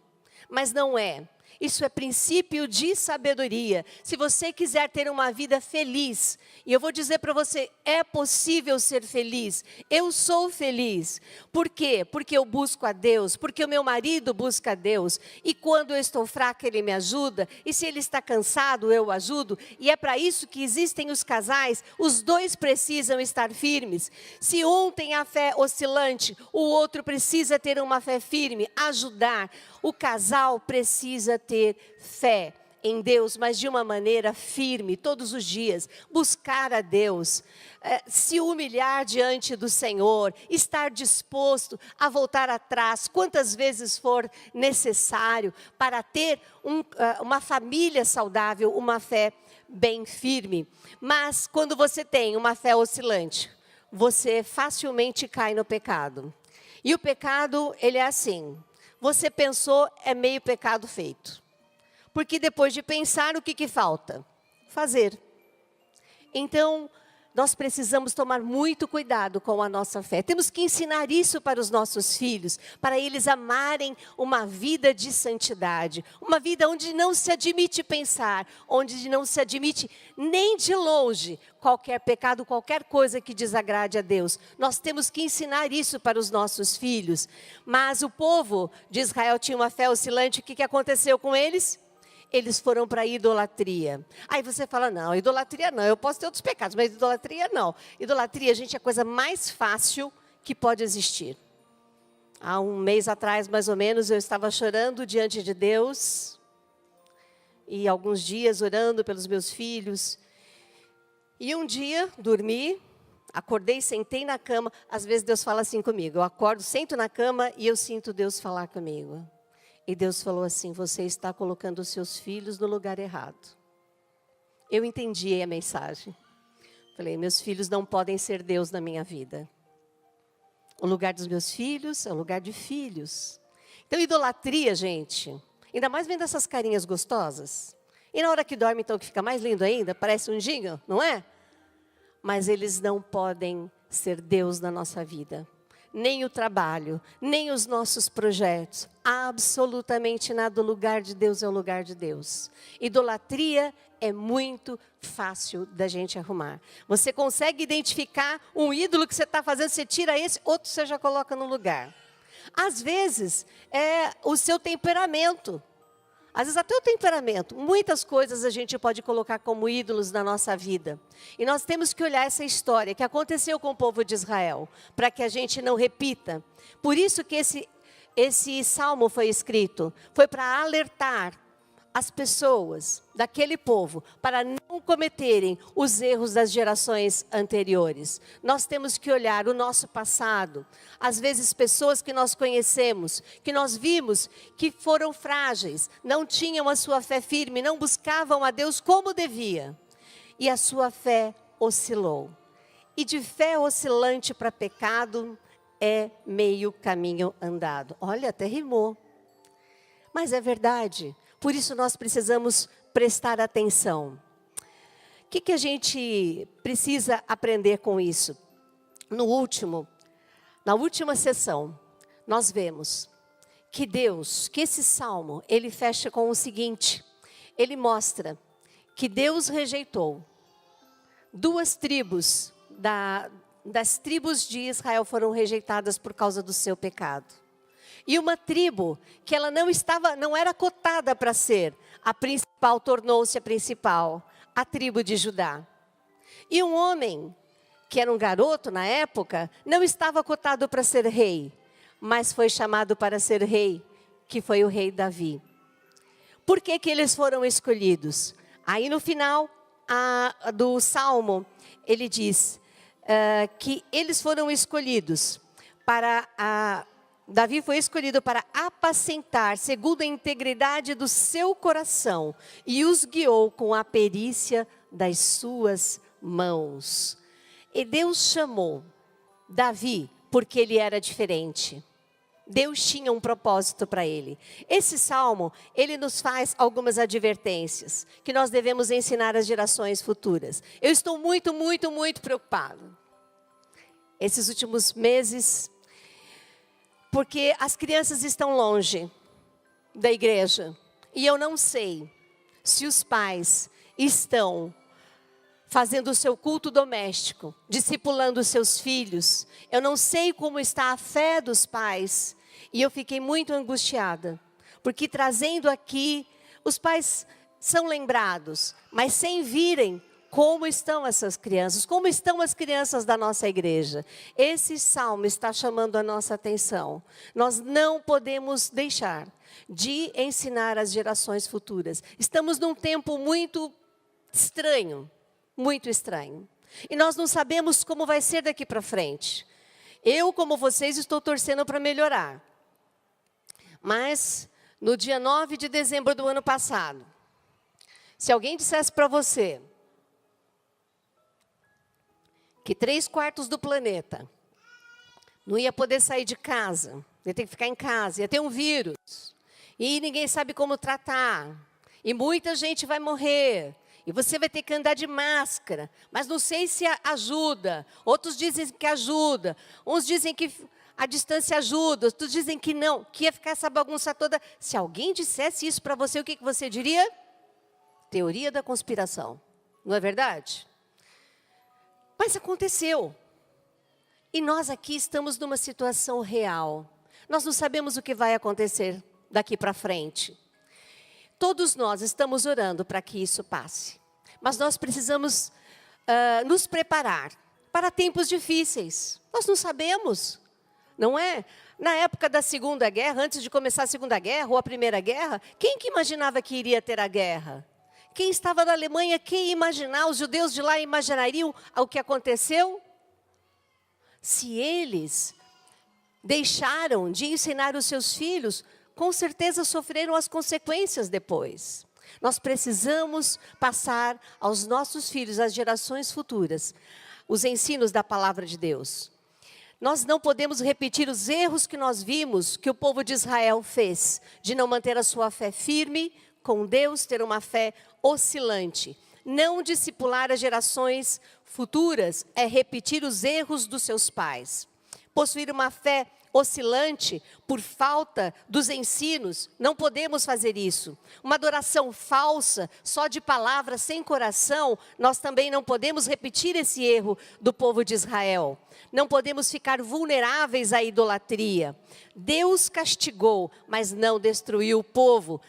mas não é. Isso é princípio de sabedoria. Se você quiser ter uma vida feliz, e eu vou dizer para você, é possível ser feliz. Eu sou feliz. Por quê? Porque eu busco a Deus, porque o meu marido busca a Deus. E quando eu estou fraca, ele me ajuda. E se ele está cansado, eu o ajudo. E é para isso que existem os casais. Os dois precisam estar firmes. Se um tem a fé oscilante, o outro precisa ter uma fé firme, ajudar. O casal precisa ter fé em Deus, mas de uma maneira firme, todos os dias. Buscar a Deus, se humilhar diante do Senhor, estar disposto a voltar atrás, quantas vezes for necessário, para ter uma família saudável, uma fé bem firme. Mas quando você tem uma fé oscilante, você facilmente cai no pecado. E o pecado, ele é assim. Você pensou, é meio pecado feito. Porque depois de pensar, o que falta? Fazer. Então, nós precisamos tomar muito cuidado com a nossa fé. Temos que ensinar isso para os nossos filhos, para eles amarem uma vida de santidade. Uma vida onde não se admite pensar, onde não se admite nem de longe qualquer pecado, qualquer coisa que desagrade a Deus. Nós temos que ensinar isso para os nossos filhos. Mas o povo de Israel tinha uma fé oscilante. O que aconteceu com eles? Eles foram para a idolatria. Aí você fala, não, idolatria não, eu posso ter outros pecados, mas idolatria não. Idolatria, gente, é a coisa mais fácil que pode existir. Há um mês atrás, mais ou menos, eu estava chorando diante de Deus. E alguns dias orando pelos meus filhos. E um dia, dormi, acordei, sentei na cama. Às vezes Deus fala assim comigo, eu acordo, sento na cama e eu sinto Deus falar comigo. E Deus falou assim, você está colocando os seus filhos no lugar errado. Eu entendi a mensagem. Falei, meus filhos não podem ser Deus na minha vida. O lugar dos meus filhos é um lugar de filhos. Então, idolatria, gente, ainda mais vendo essas carinhas gostosas. E na hora que dorme, então, que fica mais lindo ainda, parece um anjinho, não é? Mas eles não podem ser Deus na nossa vida. Nem o trabalho, nem os nossos projetos. Absolutamente nada. O lugar de Deus é o lugar de Deus. Idolatria é muito fácil da gente arrumar. Você consegue identificar um ídolo que você está fazendo, você tira esse, outro você já coloca no lugar. Às vezes, é o seu temperamento. Às vezes até o temperamento. Muitas coisas a gente pode colocar como ídolos na nossa vida. E nós temos que olhar essa história que aconteceu com o povo de Israel, para que a gente não repita. Por isso que esse salmo foi escrito. Foi para alertar as pessoas daquele povo para não cometerem os erros das gerações anteriores. Nós temos que olhar o nosso passado. Às vezes pessoas que nós conhecemos, que nós vimos que foram frágeis, não tinham a sua fé firme, não buscavam a Deus como devia. E a sua fé oscilou. E de fé oscilante para pecado é meio caminho andado. Olha, até rimou. Mas é verdade. Por isso nós precisamos prestar atenção. O que a gente precisa aprender com isso? Na última sessão, nós vemos que que esse salmo, ele fecha com o seguinte. Ele mostra que Deus rejeitou 2 tribos, das tribos de Israel foram rejeitadas por causa do seu pecado. E uma tribo que ela não era cotada para ser a principal, tornou-se a principal, a tribo de Judá. E um homem, que era um garoto na época, não estava cotado para ser rei, mas foi chamado para ser rei, que foi o rei Davi. Por que eles foram escolhidos? Aí no final do Salmo, ele diz que eles foram escolhidos Davi foi escolhido para apacentar, segundo a integridade do seu coração, e os guiou com a perícia das suas mãos. E Deus chamou Davi porque ele era diferente. Deus tinha um propósito para ele. Esse salmo, ele nos faz algumas advertências que nós devemos ensinar às gerações futuras. Eu estou muito, muito, muito preocupado. Esses últimos meses, porque as crianças estão longe da igreja. E eu não sei se os pais estão fazendo o seu culto doméstico, discipulando os seus filhos. Eu não sei como está a fé dos pais. E eu fiquei muito angustiada. Porque trazendo aqui, os pais são lembrados, mas sem virem como estão essas crianças, como estão as crianças da nossa igreja. Esse salmo está chamando a nossa atenção. Nós não podemos deixar de ensinar as gerações futuras. Estamos num tempo muito estranho, muito estranho. E nós não sabemos como vai ser daqui para frente. Eu, como vocês, estou torcendo para melhorar. Mas, no dia 9 de dezembro do ano passado, se alguém dissesse para você que 3/4 do planeta não ia poder sair de casa, ia ter que ficar em casa, ia ter um vírus, e ninguém sabe como tratar, e muita gente vai morrer, e você vai ter que andar de máscara, mas não sei se ajuda, outros dizem que ajuda, uns dizem que a distância ajuda, outros dizem que não, que ia ficar essa bagunça toda. Se alguém dissesse isso para você, o que você diria? Teoria da conspiração, não é verdade? Mas aconteceu. E nós aqui estamos numa situação real. Nós não sabemos o que vai acontecer daqui para frente. Todos nós estamos orando para que isso passe. Mas nós precisamos nos preparar para tempos difíceis. Nós não sabemos, não é? Na época da Segunda Guerra, antes de começar a Segunda Guerra ou a Primeira Guerra, quem que imaginava que iria ter a guerra? Quem estava na Alemanha, quem ia imaginar? Os judeus de lá imaginariam o que aconteceu? Se eles deixaram de ensinar os seus filhos, com certeza sofreram as consequências depois. Nós precisamos passar aos nossos filhos, às gerações futuras, os ensinos da palavra de Deus. Nós não podemos repetir os erros que nós vimos que o povo de Israel fez, de não manter a sua fé firme com Deus, ter uma fé oscilante. Não discipular as gerações futuras é repetir os erros dos seus pais. Possuir uma fé oscilante por falta dos ensinos, não podemos fazer isso. Uma adoração falsa, só de palavras, sem coração, nós também não podemos repetir esse erro do povo de Israel. Não podemos ficar vulneráveis à idolatria. Deus castigou, mas não destruiu o povo.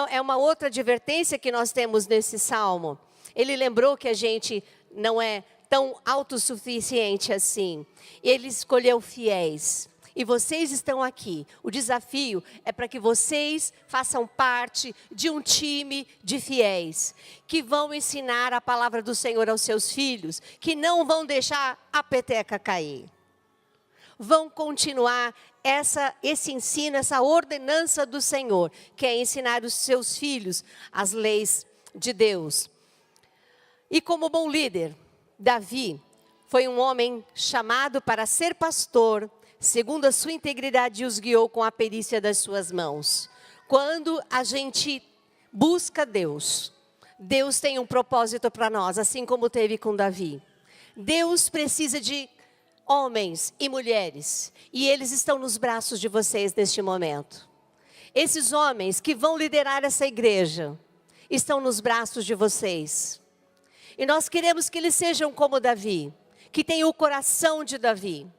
É uma outra advertência que nós temos nesse salmo. Ele lembrou que a gente não é tão autossuficiente assim. Ele escolheu fiéis. E vocês estão aqui. O desafio é para que vocês façam parte de um time de fiéis, que vão ensinar a palavra do Senhor aos seus filhos, que não vão deixar a peteca cair. Vão continuar esse ensino, essa ordenança do Senhor, que é ensinar os seus filhos as leis de Deus. E como bom líder, Davi foi um homem chamado para ser pastor, segundo a sua integridade os guiou com a perícia das suas mãos. Quando a gente busca Deus, Deus tem um propósito para nós, assim como teve com Davi. Deus precisa de homens e mulheres, e eles estão nos braços de vocês neste momento. Esses homens que vão liderar essa igreja, estão nos braços de vocês. E nós queremos que eles sejam como Davi, que tenham o coração de Davi.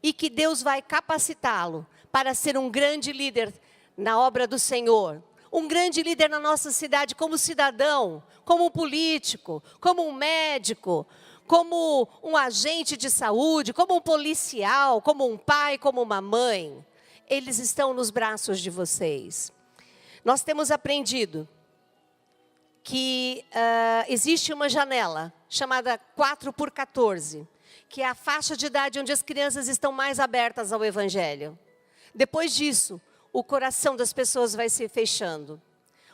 E que Deus vai capacitá-lo para ser um grande líder na obra do Senhor. Um grande líder na nossa cidade como cidadão, como um político, como um médico, como um agente de saúde, como um policial, como um pai, como uma mãe. Eles estão nos braços de vocês. Nós temos aprendido que existe uma janela chamada 4x14, que é a faixa de idade onde as crianças estão mais abertas ao Evangelho. Depois disso, o coração das pessoas vai se fechando.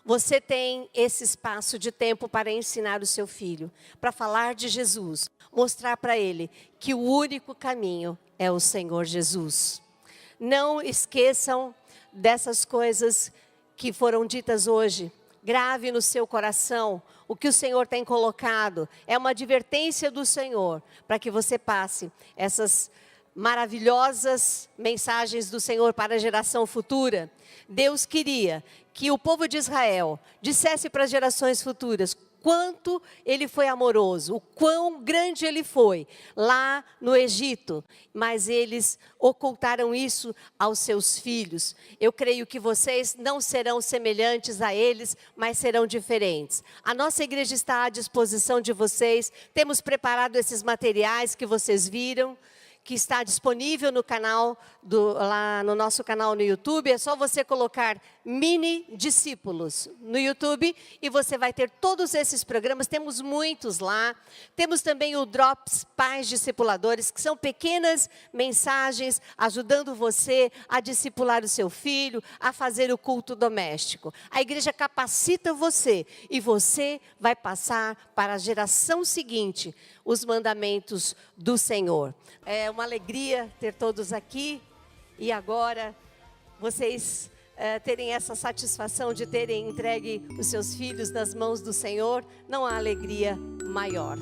Você tem esse espaço de tempo para ensinar o seu filho, para falar de Jesus, mostrar para ele que o único caminho é o Senhor Jesus. Não esqueçam dessas coisas que foram ditas hoje. Grave no seu coração o que o Senhor tem colocado. É uma advertência do Senhor para que você passe essas maravilhosas mensagens do Senhor para a geração futura. Deus queria que o povo de Israel dissesse para as gerações futuras quanto ele foi amoroso, o quão grande ele foi lá no Egito, mas eles ocultaram isso aos seus filhos. Eu creio que vocês não serão semelhantes a eles, mas serão diferentes. A nossa igreja está à disposição de vocês, temos preparado esses materiais que vocês viram, que está disponível no canal, lá no nosso canal no YouTube. É só você colocar Mini Discípulos no YouTube e você vai ter todos esses programas. Temos muitos lá. Temos também o Drops Pais Discipuladores, que são pequenas mensagens ajudando você a discipular o seu filho, a fazer o culto doméstico. A igreja capacita você e você vai passar para a geração seguinte os mandamentos do Senhor. É uma alegria ter todos aqui e agora vocês terem essa satisfação de terem entregue os seus filhos nas mãos do Senhor. Não há alegria maior.